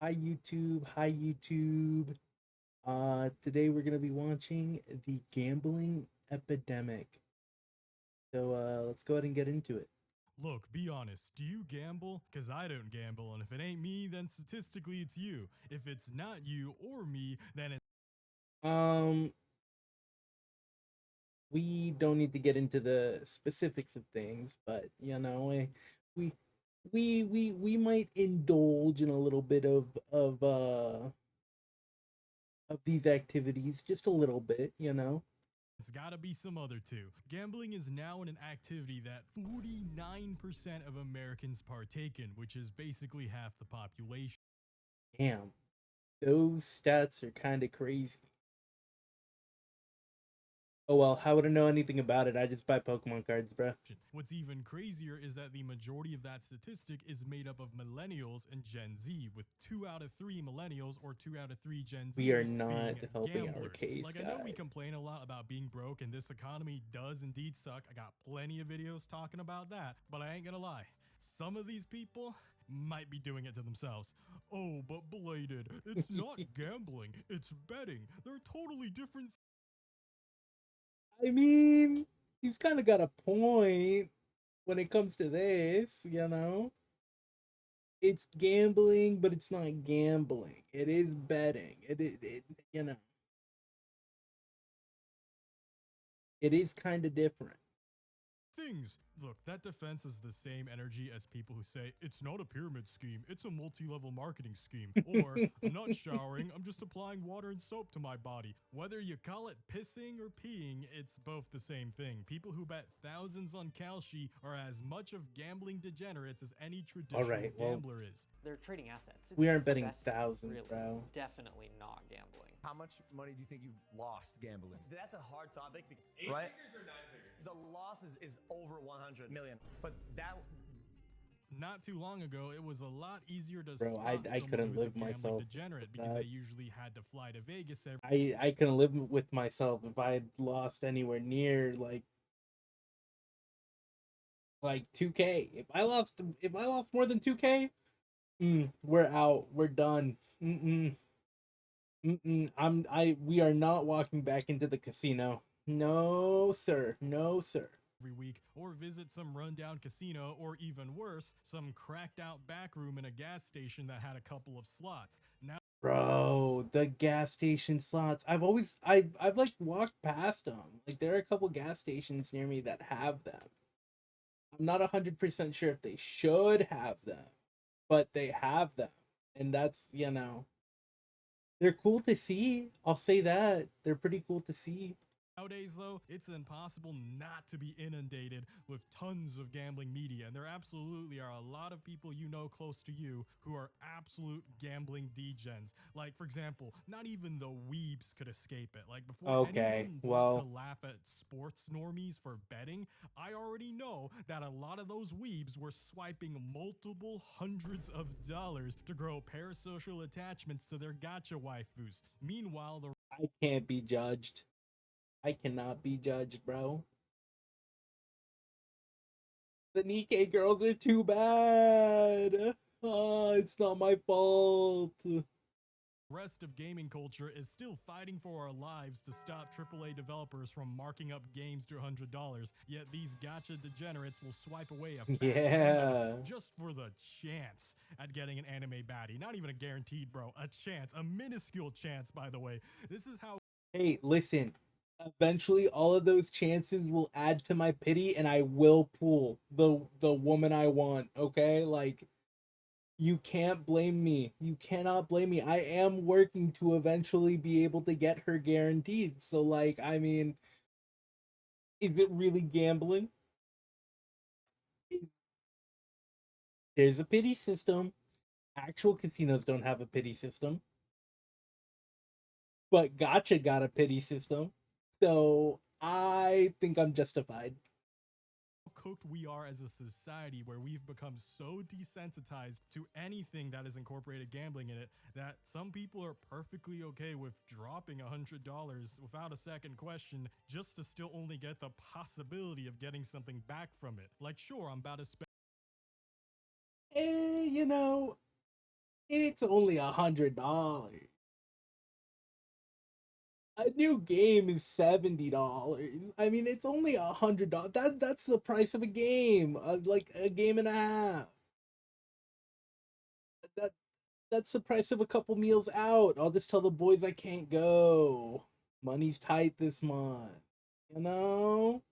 Hi YouTube, hi YouTube. Today we're gonna be watching the Gambling Epidemic. So let's go ahead and get into it. Look, be honest. Do you gamble? Because I don't gamble, and if it ain't me, then statistically it's you. If it's not you or me, then it's Um, we don't need to get into the specifics of things, but we we might indulge in a little bit of these activities, just a little bit. gotta be some other two. Gambling is now an activity that 49% of Americans partake in, which is basically half the population. Damn, those stats are kind of crazy. Oh well, how would I know anything about it? I just buy Pokemon cards, bro. What's even crazier is that the majority of that statistic is made up of millennials and Gen Z, with 2 out of 3 millennials or 2 out of 3 Gen We are Zers not being helping our gamblers. case, Like, I know we guys. complain a lot about being broke, and this economy does indeed suck. I got plenty of videos talking about that, but I ain't gonna lie. Some of these people might be doing it to themselves. Oh, but Bladed, it's not gambling, it's betting. They're totally different. I mean, he's kind of got a point when it comes to this. It's gambling, but it's not gambling. It is betting. You know, it is kind of different. Things. Look, that defense is the same energy as people who say, it's not a pyramid scheme, it's a multi level marketing scheme. Or, I'm not showering, I'm just applying water and soap to my body. Whether you call it pissing or peeing, it's both the same thing. People who bet thousands on Kalshi are as much of gambling degenerates as any All traditional right, well, gambler is. They're trading assets. we It's aren't betting investment, thousands, really. bro. Definitely not gambling. How much money do you think you've lost gambling? That's a hard topic because Right? figures or nine figures? The loss is over 100 million. But that Not too long ago, it was a lot easier to Bro, spot I someone couldn't who was a live gambling myself with degenerate because they that. usually had to fly to Vegas every I couldn't live with myself if I had lost anywhere near like 2K. If I lost more than 2K, we're out. We're done. Mm-mm. Mm-mm. We are not walking back into the casino. No, sir. No, sir. week, or visit some rundown casino, or even worse, some cracked out back room in a gas station that had a couple of slots. Now, Bro, the gas station slots. I've like walked past them. Like there are a couple gas stations near me that have them. I'm not 100% sure if they should have them, but they have them. And they're cool to see. I'll say that. They're pretty cool to see. nowadays, though, it's impossible not to be inundated with tons of gambling media, and there absolutely are a lot of people you know close to you who are absolute gambling degens. Like, for example, not even the weebs could escape it. Like, before any of Okay, them want to well, laugh at sports normies for betting, I already know that a lot of those weebs were swiping multiple hundreds of dollars to grow parasocial attachments to their gotcha waifus. Meanwhile, the I can't be judged. I cannot be judged, bro. The Nikkei girls are too bad. Oh, it's not my fault. rest of gaming culture is still fighting for our lives to stop AAA developers from marking up games to $100, yet these gotcha degenerates will swipe away a fat Yeah. handout just for the chance at getting an anime baddie. Not even a guaranteed, bro. A chance. A minuscule chance, by the way. This is how Hey, listen. Eventually all of those chances will add to my pity and I will pull the woman I want, okay? Like you can't blame me. You cannot blame me. I am working to eventually be able to get her guaranteed. So like, I mean, is it really gambling? There's a pity system. Actual casinos don't have a pity system, but Gotcha got a pity system. So I think I'm justified. cooked we are as a society where we've become so desensitized to anything that has incorporated gambling in it that some people are perfectly okay with dropping $100 without a second question just to still only get the possibility of getting something back from it. Like, sure, I'm about to spend Eh, It's only $100. A new game is $70. I mean, it's only $100. That's the price of a game, like a game and a half. That that's the price of a couple meals out. I'll just tell the boys I can't go. Money's tight this month. You know?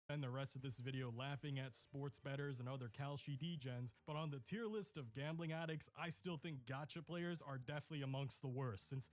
Spend the rest of this video laughing at sports bettors and other Kalshi degens, but on the tier list of gambling addicts, I still think gacha players are definitely amongst the worst, since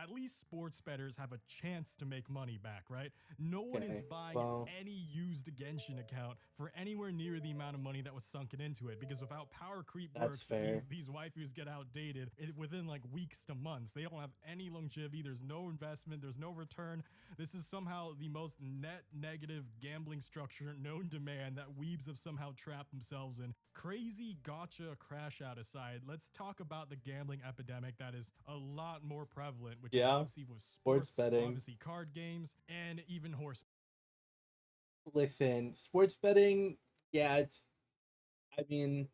at least sports bettors have a chance to make money back, right? No one is Okay, buying well, any used Genshin account for anywhere near the amount of money that was sunken into it, because of how power creep that's works, it fair. means these waifus get outdated within like weeks to months. They don't have any longevity, there's no investment, there's no return. This is somehow the most net negative gambling structure known to man that weebs have somehow trapped themselves in. Crazy gotcha crash out aside, let's talk about the gambling epidemic that is a lot more prevalent, which is Yeah, obviously with sports sports, betting. obviously card games, and even horse. Listen, sports betting, yeah, I mean,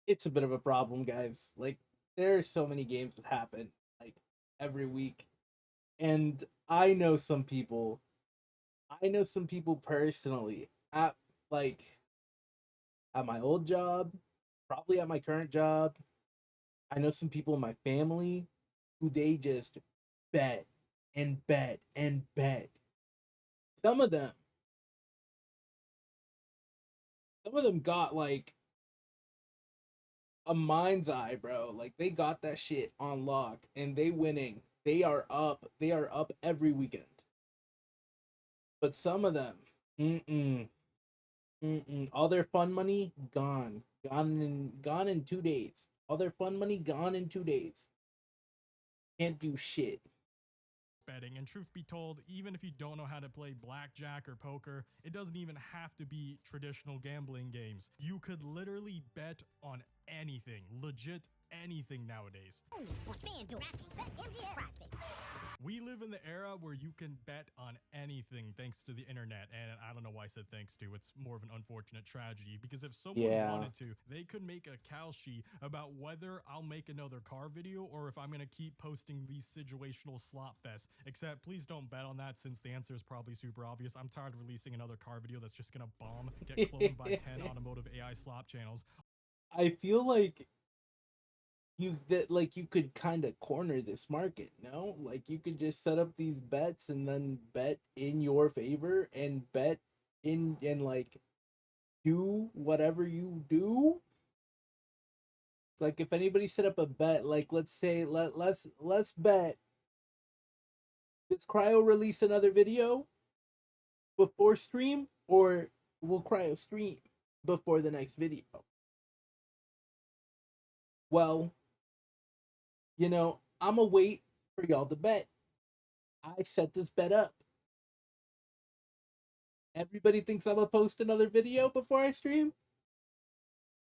it's a bit of a problem, guys. Like, there are so many games that happen, like, every week. And I know some people personally at, like, at my old job, probably at my current job. I know some people in my family who they just bet and bet and bet. Some of them, some of them got like a mind's eye, bro. Like they got that shit on lock and they winning. They are up. They are up every weekend. But some of them, mm-mm, mm-mm. All their fun money gone. Gone in 2 days. All their fun money gone in 2 days. Can't do shit. Betting. And truth be told, even if you don't know how to play blackjack or poker, it doesn't even have to be traditional gambling games. You could literally bet on anything, legit anything nowadays. We live in the era where you can bet on anything thanks to the internet, and I don't know why I said thanks to, it's more of an unfortunate tragedy, because if someone Yeah. wanted to, they could make a Kalshi about whether I'll make another car video or if I'm gonna keep posting these situational slop fests. Except please don't bet on that, since the answer is probably super obvious. I'm tired of releasing another car video that's just gonna bomb, get cloned by 10 automotive AI slop channels. I feel like you could kind of corner this market, no? Like you could just set up these bets and then bet in your favor and bet in and like do whatever you do. Like if anybody set up a bet, like let's say let's bet, does Cryo release another video before stream, or will Cryo stream before the next video? Well, I'ma wait for y'all to bet. I set this bet up. Everybody thinks I'm gonna post another video before I stream.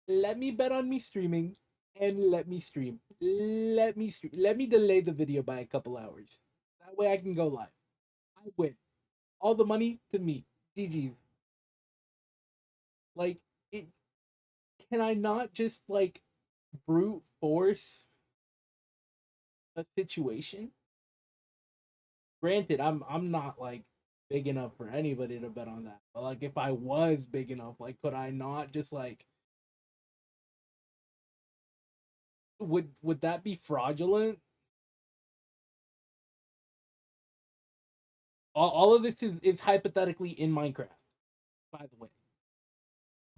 Let me bet on me streaming and let me stream. Let me stream. Let me delay the video by a couple hours. That way I can go live. I win. All the money to me. GG. Like it can I not just like brute force a situation? Granted, I'm not like big enough for anybody to bet on that. But like if I was big enough, like could I not just like would that be fraudulent? All of this is hypothetically in Minecraft, by the way.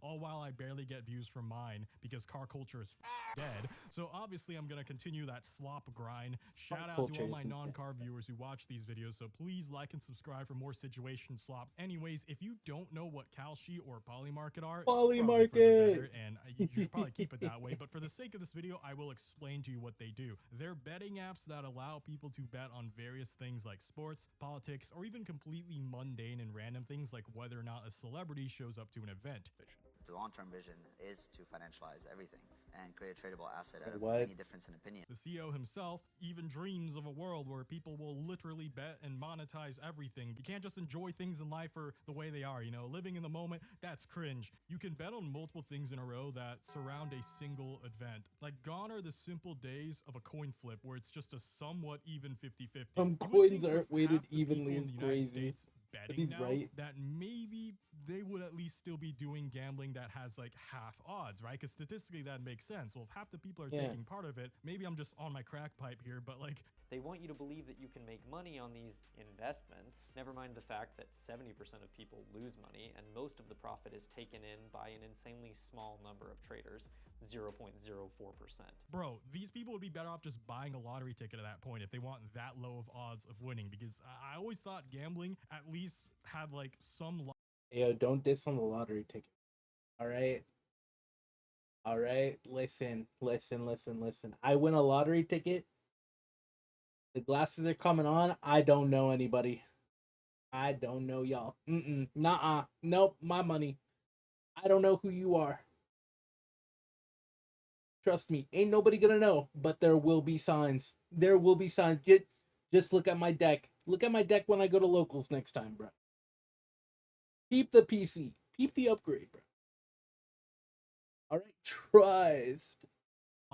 All while I barely get views from mine because car culture is dead. So obviously I'm gonna continue that slop grind. Shout out to all my non-car viewers who watch these videos, so please like and subscribe for more situation slop. Anyways, if you don't know what Kalshi or Polymarket are, it's probably for the better, and you should probably keep it that way, but for the sake of this video, I will explain to you what they do. They're betting apps that allow people to bet on various things like sports, politics, or even completely mundane and random things like whether or not a celebrity shows up to an event. The long-term vision is to financialize everything and create a tradable asset out of What? any difference in opinion. The CEO himself even dreams of a world where people will literally bet and monetize everything. You can't just enjoy things in life for the way they are, you know, living in the moment, that's cringe. You can bet on multiple things in a row that surround a single event. Like, gone are the simple days of a coin flip where it's just a somewhat even 50-50. Some You would coins think aren't with weighted half the evenly people in is the United crazy. States betting he's now, right. that maybe they would at least still be doing gambling that has like half odds, right? Because statistically that makes sense. Well, if half the people are Yeah. taking part of it, maybe I'm just on my crack pipe here, but like, They want you to believe that you can make money on these investments, never mind the fact that 70% of people lose money, and most of the profit is taken in by an insanely small number of traders, 0.04%. bro, these people would be better off just buying a lottery ticket at that point if they want that low of odds of winning, because I always thought gambling at least had like some Yo, don't diss on the lottery ticket. All right. All right. Listen. I win a lottery ticket. The glasses are coming on. I don't know anybody. I don't know y'all. Nuh-uh. Nope. My money. I don't know who you are. Trust me. Ain't nobody gonna know. But there will be signs. There will be signs. Just look at my deck. Look at my deck when I go to locals next time, bro. Keep the PC. Keep the upgrade, bro. All right. Trust.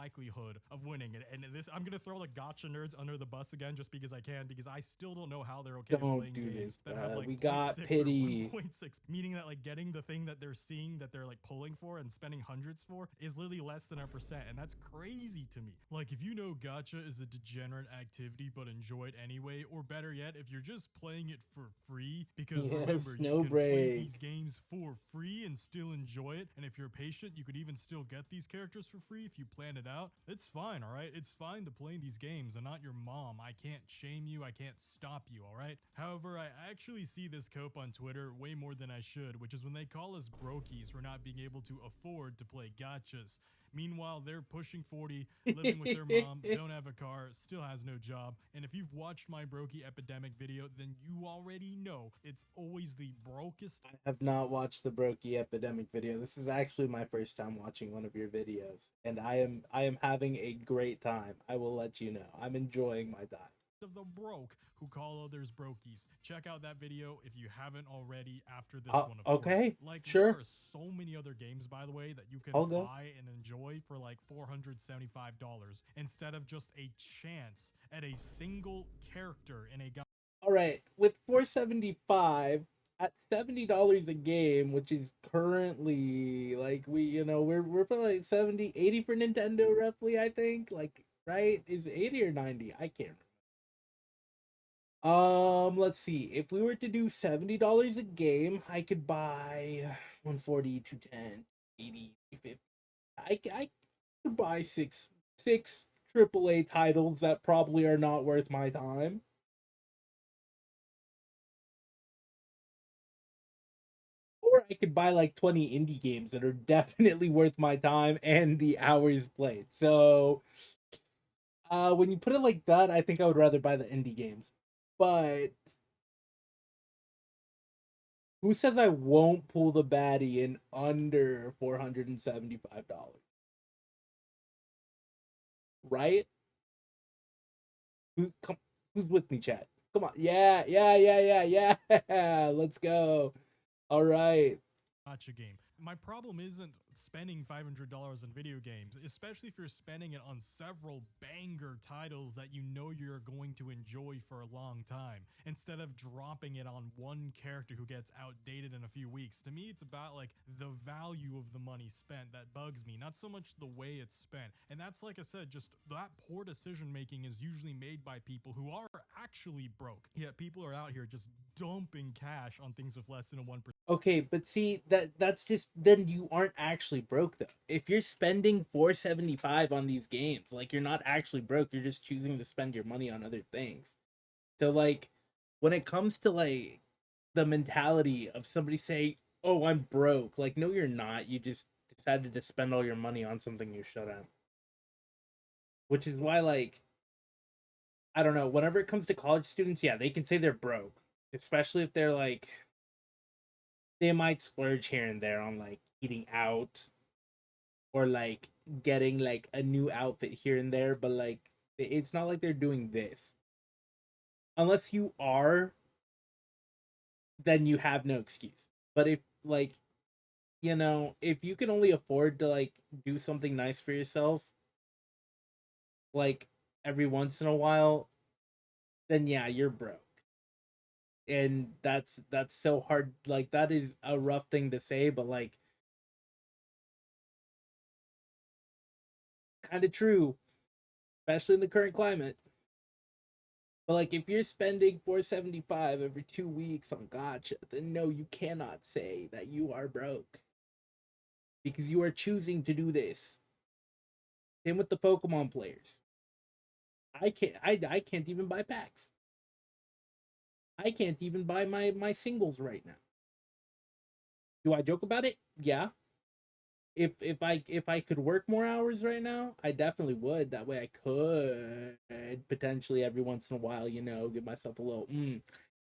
likelihood of winning it. And this, I'm gonna throw the gotcha nerds under the bus again just because I can, because I still don't know how they're okay with Don't playing do games this, that have bruh. like We got 0.6 pity. or 1.6, meaning that like getting the thing that they're seeing that they're like pulling for and spending hundreds for is literally less than 1%, and that's crazy to me. Like, if you know gotcha is a degenerate activity but enjoy it anyway, or better yet, if you're just playing it for free, because Yes, remember, no you can play break. these games for free and still enjoy it, and if you're patient, you could even still get these characters for free if you plan it out. It's fine, all right? It's fine to play these games. I'm not your mom. I can't shame you. I can't stop you, all right? However, I actually see this cope on Twitter way more than I should, which is when they call us brokies for not being able to afford to play gotchas. Meanwhile, they're pushing 40, living with their mom, don't have a car, still has no job. And if you've watched my Brokey Epidemic video, then you already know it's always the brokest. I have not watched the Brokey Epidemic video. This is actually my first time watching one of your videos, and I am having a great time. I will let you know. I'm enjoying my time. Of the broke who call others brokies. Check out that video if you haven't already after this one, of okay, course. Like, sure. there are so many other games, by the way, that you can I'll go. buy and enjoy for like $475 instead of just a chance at a single character in a game. All right, with $475 at $70 a game, which is currently like we're playing like 70, 80 for Nintendo roughly, I think. Like, right? Is it 80 or 90? I can't remember. Let's see. If we were to do $70 a game, I could buy 140, 210, 80, 50. I could buy six AAA titles that probably are not worth my time. Or I could buy like 20 indie games that are definitely worth my time and the hours played. So when you put it like that, I think I would rather buy the indie games. But who says I won't pull the baddie in under $475? Right? Who's with me, chat? Come on. Yeah. Let's go. All right. Gotcha game. My problem isn't spending $500 on video games, especially if you're spending it on several banger titles that you know you're going to enjoy for a long time, instead of dropping it on one character who gets outdated in a few weeks. To me, it's about like the value of the money spent that bugs me, not so much the way it's spent. And that's, like I said, just that poor decision making is usually made by people who are actually broke. Yet people are out here just dumping cash on things with less than a 1%. Okay, but see that's just, then you aren't actually broke though. If you're spending $475 on these games, like, you're not actually broke, you're just choosing to spend your money on other things. So like, when it comes to like the mentality of somebody saying, "Oh, I'm broke," like, no, you're not. You just decided to spend all your money on something you shouldn't. Which is why, like, I don't know, whenever it comes to college students, yeah, they can say they're broke, especially if they're like, they might splurge here and there on like eating out or like getting like a new outfit here and there, but like it's not like they're doing this. Unless you are, then you have no excuse. But if like, if you can only afford to like do something nice for yourself like every once in a while, then yeah, you're broke. And that's so hard. Like that is a rough thing to say, but like kind of true, especially in the current climate. But like if you're spending 475 every 2 weeks on gotcha, then no, you cannot say that you are broke because you are choosing to do this. Same with the Pokemon players. I can't even buy packs. I can't even buy my singles right now. Do I joke about it? Yeah. If I could work more hours right now, I definitely would. That way I could potentially every once in a while, give myself a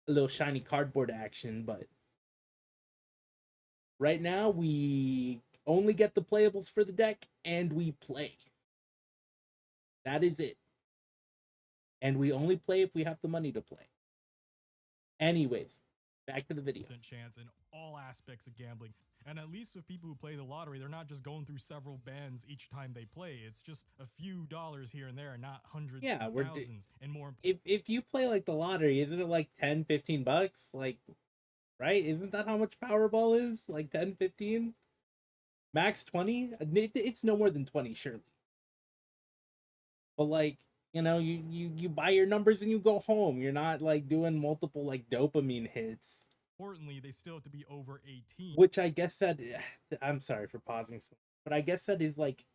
little shiny cardboard action, but right now we only get the playables for the deck and we play. That is it. And we only play if we have the money to play. Anyways, back to the video. Chance in all aspects of gambling. And at least with people who play the lottery, they're not just going through several bands each time they play. It's just a few dollars here and there, and not hundreds Yeah, to thousands. And more if you play like the lottery, isn't it like 10-15 bucks? Like, right? Isn't that how much Powerball is? Like 10-15? Max 20? It's no more than 20, surely. But like, you buy your numbers and you go home. You're not like doing multiple like dopamine hits. importantly, they still have to be over 18. Which I guess that I'm sorry for pausing, but I guess that is like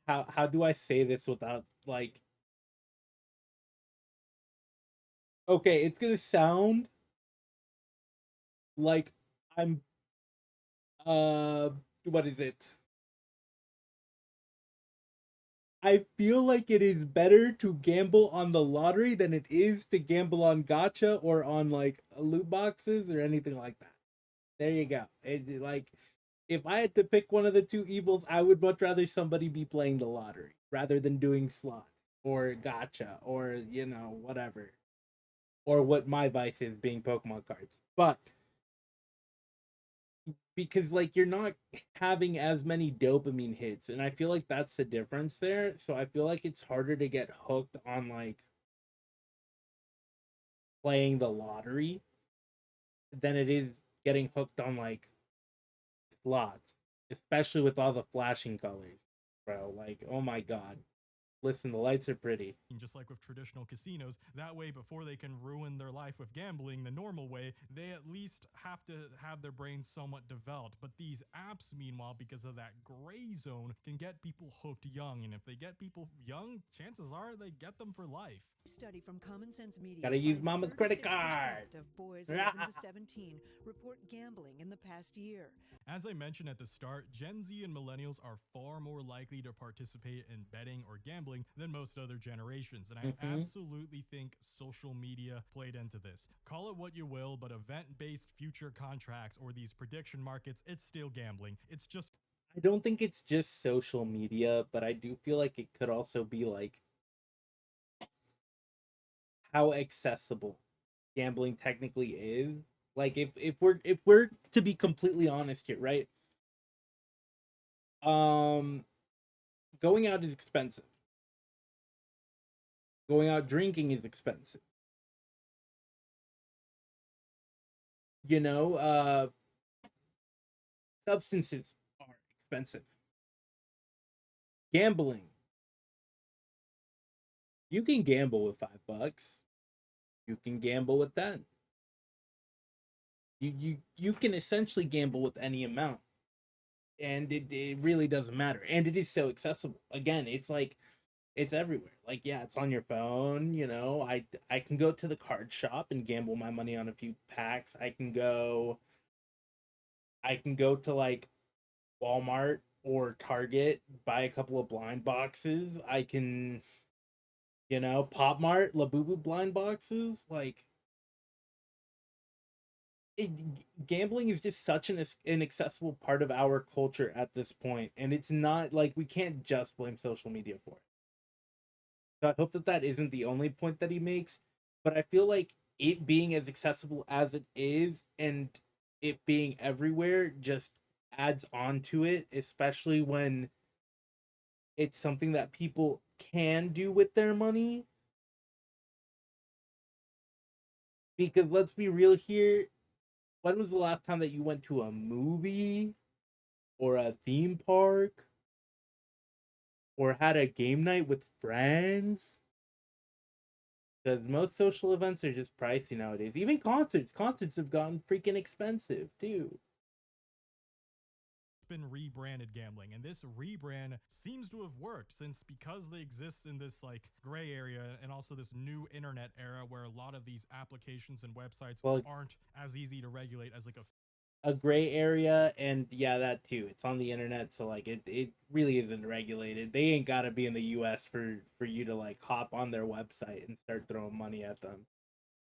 how do I say this without like okay, it's gonna sound like I'm what is it? I feel like it is better to gamble on the lottery than it is to gamble on gotcha or on like loot boxes or anything like that. There you go. Like if I had to pick one of the two evils, I would much rather somebody be playing the lottery rather than doing slots or gotcha or whatever. Or what my vice is being Pokemon cards. But because like you're not having as many dopamine hits and I feel like that's the difference there, so I feel like it's harder to get hooked on like playing the lottery than it is getting hooked on like slots, especially with all the flashing colors, bro. Like, oh my god, listen, the lights are pretty. Just like with traditional casinos, that way before they can ruin their life with gambling the normal way, they at least have to have their brains somewhat developed. But these apps, meanwhile, because of that gray zone, can get people hooked young. And if they get people young, chances are they get them for life. Study from Common Sense Media Gotta use finds mama's credit 36% card. of boys 11 to 17 report gambling in the past year. As I mentioned at the start, Gen Z and millennials are far more likely to participate in betting or gambling than most other generations, and I absolutely think social media played into this. Call it what you will, but event-based future contracts or these prediction markets, it's still gambling. It's just... I don't think it's just social media, but I do feel like it could also be like how accessible gambling technically is. Like if we're to be completely honest here, right? Going out is expensive. Going out drinking is expensive. Substances are expensive. Gambling. You can gamble with $5. You can gamble with 10. You can essentially gamble with any amount. And it really doesn't matter. And it is so accessible. Again, it's like it's everywhere. Like, yeah, it's on your phone, I can go to the card shop and gamble my money on a few packs. I can go to like Walmart or Target, buy a couple of blind boxes. I can, Pop Mart, Labubu blind boxes. Like, Gambling is just such an inaccessible part of our culture at this point, and it's not like we can't just blame social media for it. So I hope that that isn't the only point that he makes, but I feel like it being as accessible as it is and it being everywhere just adds on to it, especially when it's something that people can do with their money. Because let's be real here, when was the last time that you went to a movie or a theme park or had a game night with friends? Because most social events are just pricey nowadays. Even concerts. Concerts have gotten freaking expensive too. Been rebranded gambling, and this rebrand seems to have worked, since because they exist in this like gray area and also this new internet era where a lot of these applications and websites aren't as easy to regulate as like a gray area, and yeah, that too. It's on the internet, so like it really isn't regulated. They ain't gotta be in the US for you to like hop on their website and start throwing money at them.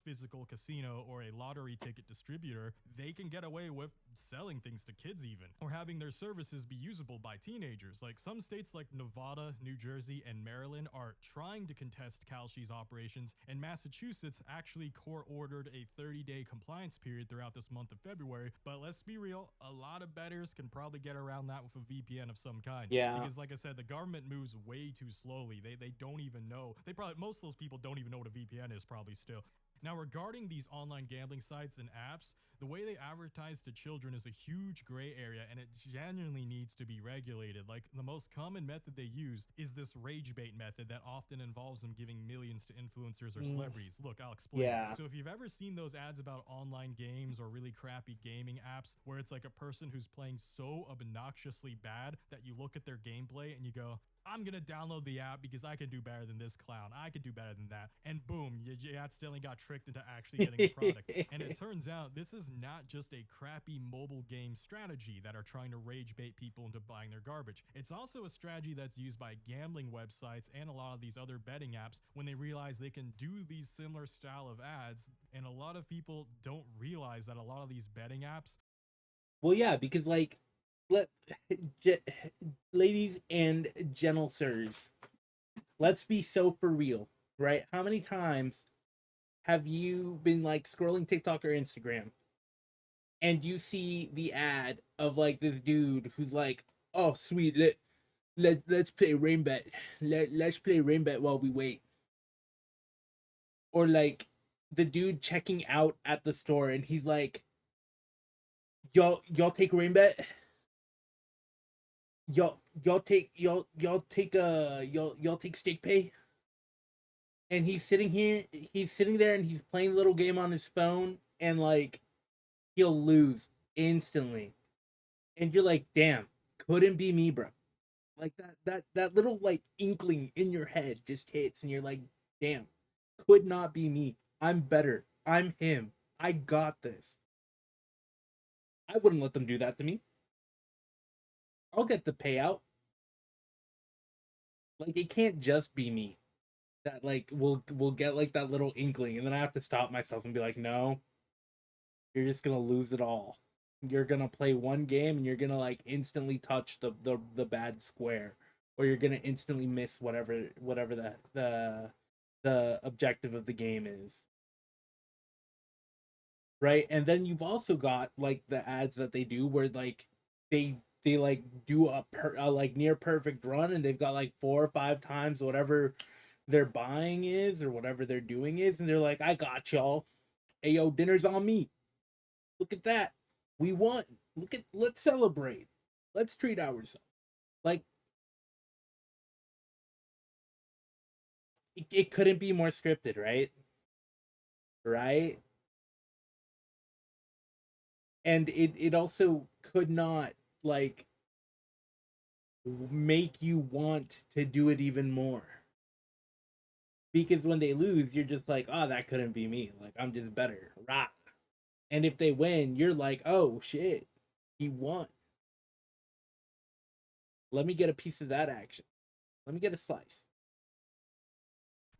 Physical casino or a lottery ticket distributor, they can get away with selling things to kids even, or having their services be usable by teenagers. Like some states like Nevada, New Jersey, and Maryland are trying to contest Kalshi's operations, and Massachusetts actually court-ordered a 30-day compliance period throughout this month of February. But let's be real, a lot of bettors can probably get around that with a VPN of some kind. Yeah. Because like I said, the government moves way too slowly. They don't even know. Most of those people don't even know what a VPN is probably still. Now, regarding these online gambling sites and apps, the way they advertise to children is a huge gray area, and it genuinely needs to be regulated. Like, the most common method they use is this rage bait method that often involves them giving millions to influencers or celebrities. Look, I'll explain. Yeah. So if you've ever seen those ads about online games or really crappy gaming apps where it's like a person who's playing so obnoxiously bad that you look at their gameplay and you go, I'm gonna download the app because I can do better than this clown. I can do better than that. And boom, you accidentally got tricked into actually getting the product. And it turns out this is not just a crappy mobile game strategy that are trying to rage bait people into buying their garbage. It's also a strategy that's used by gambling websites and a lot of these other betting apps when they realize they can do these similar style of ads. And a lot of people don't realize that a lot of these betting apps. Well, yeah, because like, ladies and gentle sirs, let's be so for real, right? How many times have you been like scrolling TikTok or Instagram and you see the ad of like this dude who's like, oh sweet, let's play rain bet. Let's play rain bet while we wait. Or like the dude checking out at the store and he's like, y'all take rain bet? Y'all take y'all take steak pay? And he's sitting there and he's playing a little game on his phone, and like he'll lose instantly. And you're like, damn, couldn't be me, bro. Like that little like inkling in your head just hits and you're like, damn, could not be me. I'm better. I'm him. I got this. I wouldn't let them do that to me. I'll get the payout. Like it can't just be me that like will get like that little inkling, and then I have to stop myself and be like, no, you're just gonna lose it all. You're gonna play one game and you're gonna like instantly touch the bad square, or you're gonna instantly miss whatever the objective of the game is. Right? And then you've also got like the ads that they do where like they like do a like near perfect run, and they've got like 4 or 5 times whatever their buying is or whatever they're doing is, and they're like, I got y'all. Hey yo, dinner's on me. Look at that. We won. Let's celebrate. Let's treat ourselves. Like it couldn't be more scripted, right? Right? And it also could not like make you want to do it even more. Because when they lose, you're just like, oh, that couldn't be me. Like I'm just better. Rah. And if they win, you're like, oh shit, he won. Let me get a piece of that action. Let me get a slice.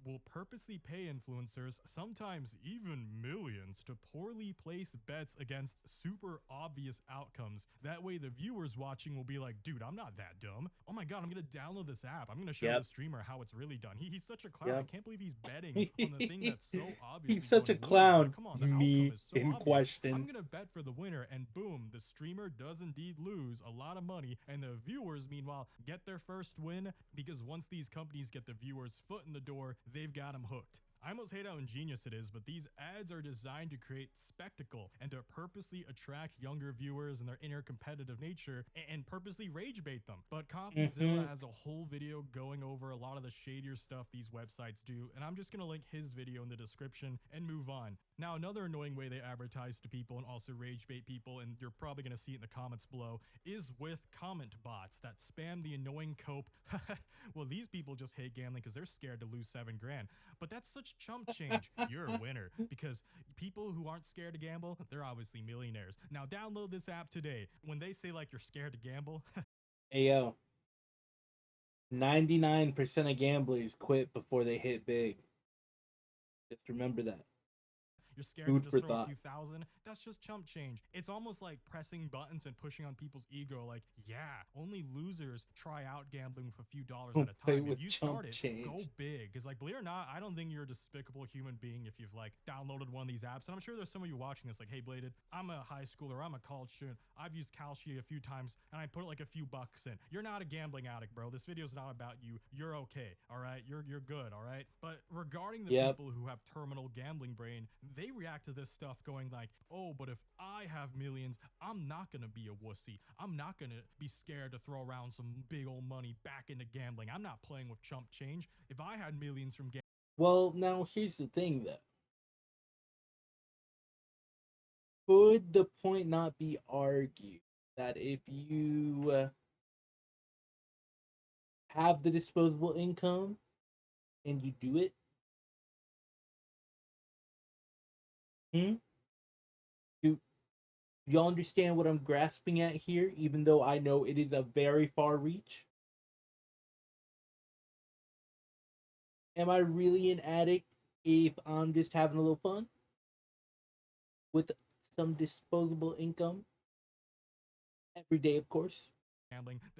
will purposely pay influencers, sometimes even millions, to poorly place bets against super obvious outcomes. That way the viewers watching will be like, dude, I'm not that dumb. Oh my god, I'm gonna download this app. I'm gonna show Yep. the streamer how it's really done. He's such a clown. Yep. I can't believe he's betting on the thing that's so obviously He's such a gonna lose. clown. Like, come on, the Me outcome is so in obvious. question. I'm gonna bet for the winner, and boom, the streamer does indeed lose a lot of money, and the viewers meanwhile get their first win, because once these companies get the viewers' foot in the door, they've got them hooked. I almost hate how ingenious it is, but these ads are designed to create spectacle and to purposely attract younger viewers and their inner competitive nature and purposely rage bait them. But CoffeeZilla has a whole video going over a lot of the shadier stuff these websites do, and I'm just gonna link his video in the description and move on. Now, another annoying way they advertise to people and also rage bait people, and you're probably gonna see it in the comments below, is with comment bots that spam the annoying cope. Well, these people just hate gambling because they're scared to lose 7 grand. But that's such chump change. You're a winner, because people who aren't scared to gamble, they're obviously millionaires. Now download this app today. When they say like you're scared to gamble, Hey yo, 99% of gamblers quit before they hit big. Just remember that. you're scared Food to for just throw a thought. few thousand. That's just chump change. It's almost like pressing buttons and pushing on people's ego. Like, yeah, only losers try out gambling with a few dollars at a Play time. with If you chump start it, change. go big. Because like, believe it or not, I don't think you're a despicable human being if you've like downloaded one of these apps. And I'm sure there's some of you watching this like, hey Bladed, I'm a high schooler, I'm a college student, I've used Kalshi a few times and I put like a few bucks in. You're not a gambling addict, bro. This video's not about you. You're okay, all right? You're good, all right? But regarding the Yep. people who have terminal gambling brain, they react to this stuff going like, oh, but if I have millions, I'm not gonna be a wussy. I'm not gonna be scared to throw around some big old money back into gambling. I'm not playing with chump change. If I had millions from gambling, Well, now here's the thing though. Could the point not be argued that if you have the disposable income and you do it, do y'all understand what I'm grasping at here, even though I know it is a very far reach? Am I really an addict if I'm just having a little fun with some disposable income every day, of course?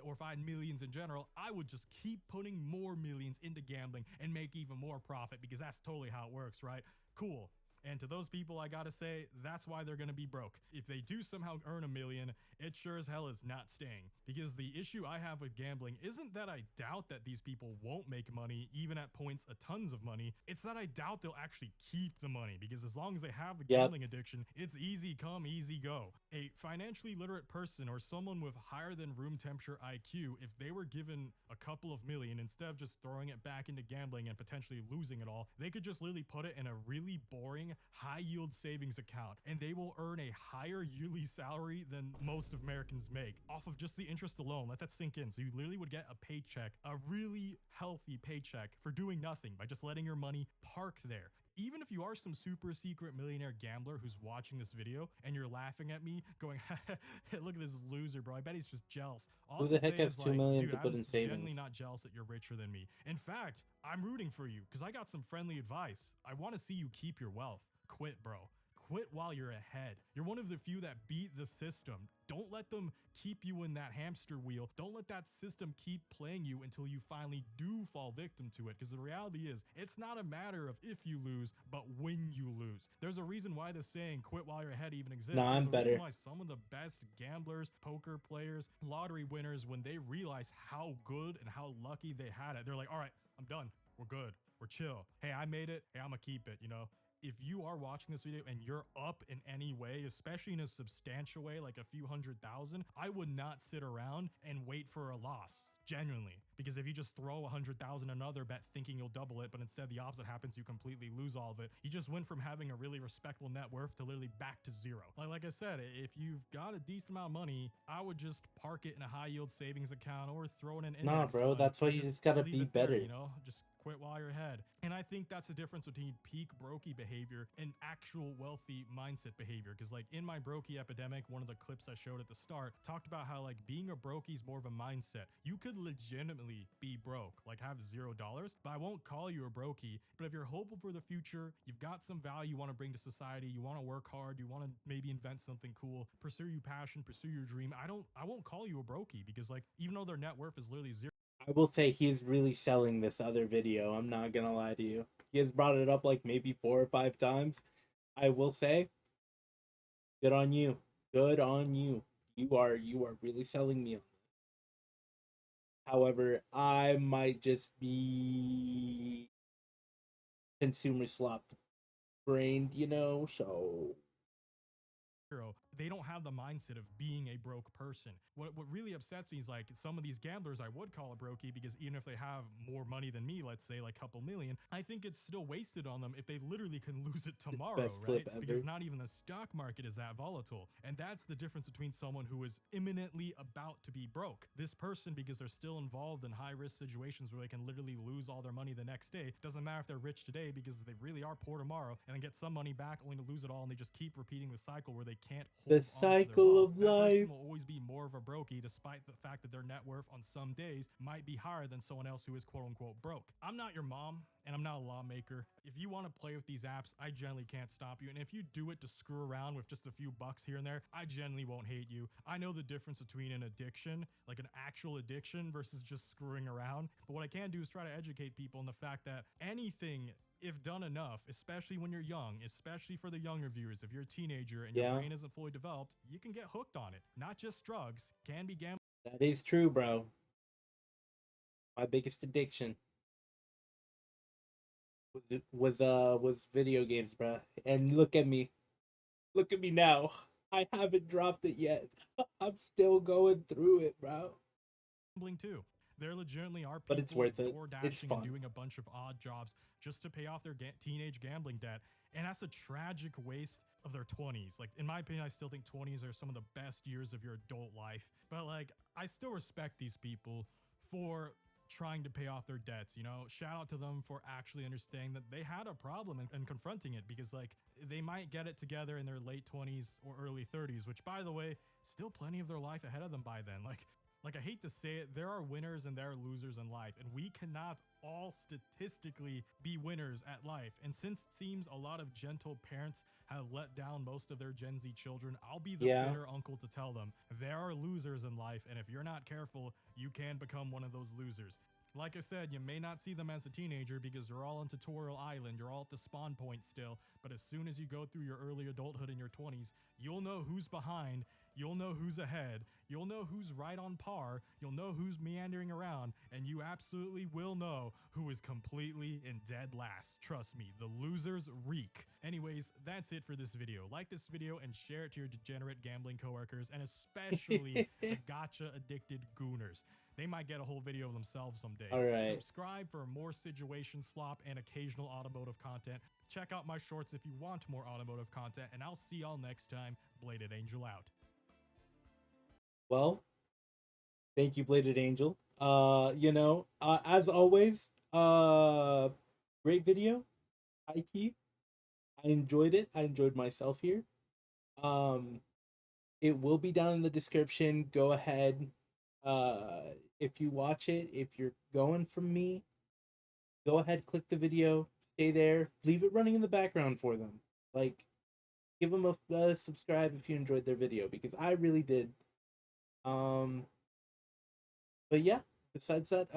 or if I had millions in general, I would just keep putting more millions into gambling and make even more profit, because that's totally how it works, right? Cool. And to those people, I gotta say, that's why they're gonna be broke. If they do somehow earn $1 million, it sure as hell is not staying. Because the issue I have with gambling isn't that I doubt that these people won't make money, even at points a tons of money. It's that I doubt they'll actually keep the money, because as long as they have the gambling addiction, it's easy come, easy go. A financially literate person or someone with higher than room temperature IQ, if they were given a couple of million, instead of just throwing it back into gambling and potentially losing it all, they could just literally put it in a really boring high yield savings account, and they will earn a higher yearly salary than most Americans make off of just the interest alone. Let that sink in. So you literally would get a paycheck, a really healthy paycheck, for doing nothing by just letting your money park there. Even if you are some super secret millionaire gambler who's watching this video and you're laughing at me going, look at this loser, bro, I bet he's just jealous. All Who I the have to heck say has is, 2 like, million dude, to put I'm in savings? genuinely not jealous that you're richer than me. In fact, I'm rooting for you because I got some friendly advice. I want to see you keep your wealth. Quit, bro. Quit while you're ahead. You're one of the few that beat the system. Don't let them keep you in that hamster wheel. Don't let that system keep playing you until you finally do fall victim to it. Because the reality is, it's not a matter of if you lose, but when you lose. There's a reason why the saying, quit while you're ahead, even exists. Nah, There's I'm a better. reason why some of the best gamblers, poker players, lottery winners, when they realize how good and how lucky they had it, they're like, all right, I'm done. We're good. We're chill. Hey, I made it. Hey, I'm gonna keep it, you know? If you are watching this video and you're up in any way, especially in a substantial way, like a few $100,000, I would not sit around and wait for a loss. Genuinely. Because if you just throw 100,000 another bet thinking you'll double it, but instead the opposite happens, you completely lose all of it. You just went from having a really respectable net worth to literally back to zero. Like I said, if you've got a decent amount of money, I would just park it in a high yield savings account or throw in an index Nah, bro, fund. that's why And you just gotta leave be it there, better. you know, just quit while you're ahead. And I think that's the difference between peak brokey behavior and actual wealthy mindset behavior. Because like in my brokey epidemic, one of the clips I showed at the start talked about how like being a brokey is more of a mindset. You could legitimately be broke, like have $0, but I won't call you a brokey. But if you're hopeful for the future, you've got some value you want to bring to society, you want to work hard, you want to maybe invent something cool, pursue your passion, pursue your dream, I won't call you a brokey, because like, even though their net worth is literally zero. I will say he's really selling this other video. I'm not gonna lie to you. He has brought it up like maybe 4 or 5 times. I will say, good on you. Good on you. You are really selling me on this. However, I might just be consumer slop brained, so They don't have the mindset of being a broke person. What really upsets me is like some of these gamblers I would call a brokey, because even if they have more money than me, let's say like a couple million, I think it's still wasted on them if they literally can lose it tomorrow, best right? clip ever. Because not even the stock market is that volatile. And that's the difference between someone who is imminently about to be broke. This person, because they're still involved in high risk situations where they can literally lose all their money the next day, doesn't matter if they're rich today, because they really are poor tomorrow, and then get some money back only to lose it all, and they just keep repeating the cycle where they can't hold the on to their cycle wealth. of That life. person will always be more of a brokey, despite the fact that their net worth on some days might be higher than someone else who is quote unquote broke. I'm not your mom, and I'm not a lawmaker. If you want to play with these apps, I generally can't stop you. And if you do it to screw around with just a few bucks here and there, I generally won't hate you. I know the difference between an addiction, like an actual addiction, versus just screwing around. But what I can do is try to educate people on the fact that anything, if done enough, especially when you're young, especially for the younger viewers, if you're a teenager and your Yeah. brain isn't fully developed, you can get hooked on it. Not just drugs, can be gambling. That is true, bro. My biggest addiction was video games, bro. And look at me. Look at me now. I haven't dropped it yet. I'm still going through it, bro. Too. There legitimately are people But it's worth it. door It's dashing fun. and doing a bunch of odd jobs just to pay off their teenage gambling debt, and that's a tragic waste of their 20s. Like, in my opinion, I still think 20s are some of the best years of your adult life, but like, I still respect these people for trying to pay off their debts. Shout out to them for actually understanding that they had a problem and confronting it, because like, they might get it together in their late 20s or early 30s, which, by the way, still plenty of their life ahead of them by then. Like, I hate to say it, there are winners and there are losers in life, and we cannot all statistically be winners at life. And since it seems a lot of gentle parents have let down most of their Gen Z children, I'll be the bitter uncle to tell them there are losers in life, and if you're not careful, you can become one of those losers. Like I said, you may not see them as a teenager because they're all on tutorial island, you're all at the spawn point still, but as soon as you go through your early adulthood in your 20s, you'll know who's behind, you'll know who's ahead, you'll know who's right on par, you'll know who's meandering around, and you absolutely will know who is completely in dead last. Trust me, the losers reek. Anyways, that's it for this video. Like this video and share it to your degenerate gambling coworkers, and especially the gotcha addicted gooners. They might get a whole video of themselves someday. All right. Subscribe for more situation slop and occasional automotive content. Check out my shorts if you want more automotive content, and I'll see y'all next time. Bladed Angel out. Well, thank you, Bladed Angel. As always, great video. High key. I enjoyed it. I enjoyed myself here. It will be down in the description. Go ahead. If you watch it, if you're going from me, go ahead, click the video, stay there, leave it running in the background for them. Like, give them a subscribe if you enjoyed their video, because I really did. But yeah, besides that,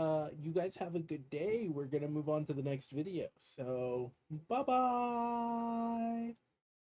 you guys have a good day. We're gonna move on to the next video. So, bye-bye.